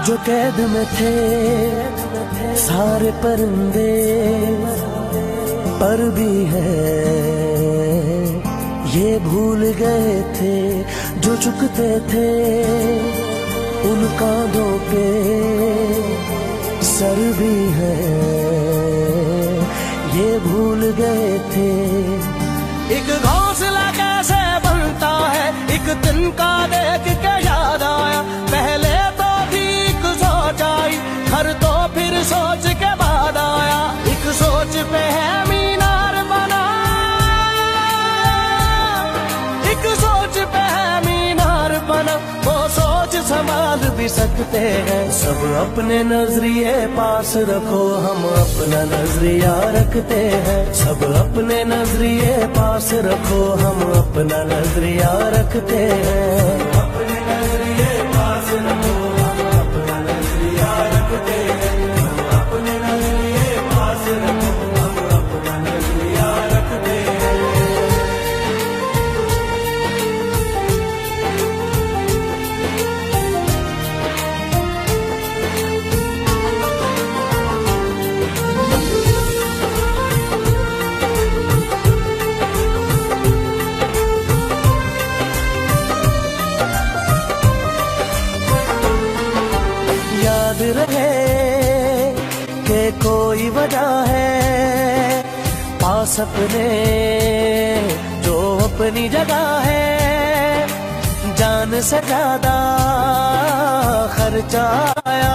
जो कैद में थे सारे परिंदे, पर भी है ये भूल गए थे जो झुकते थे उन कांधों पे सर भी है ये भूल गए थे। एक घोंसला कैसे बनता है एक दिन का देख के याद आया, पहले तो ठीक सोच आई हर तो फिर सोच के बाद आया। एक सोच पे है मीनार बना, एक सोच पे है मीनार बना, वो सोच संभाल भी सकते हैं। सब अपने नजरिए पास रखो, हम अपना नजरिया रखते हैं। सब अपने नजरिए पास रखो, हम अपना नजरिया रखते हैं। अपने नजरिए पास रखो, हम अपना नजरिया रखते हैं। अपने नजरिए पास रखो, हम अपना नजरिया रखते हैं। याद रहे कि कोई वजह है पास अपने जो अपनी जगह है। जान से ज्यादा खर्चा आया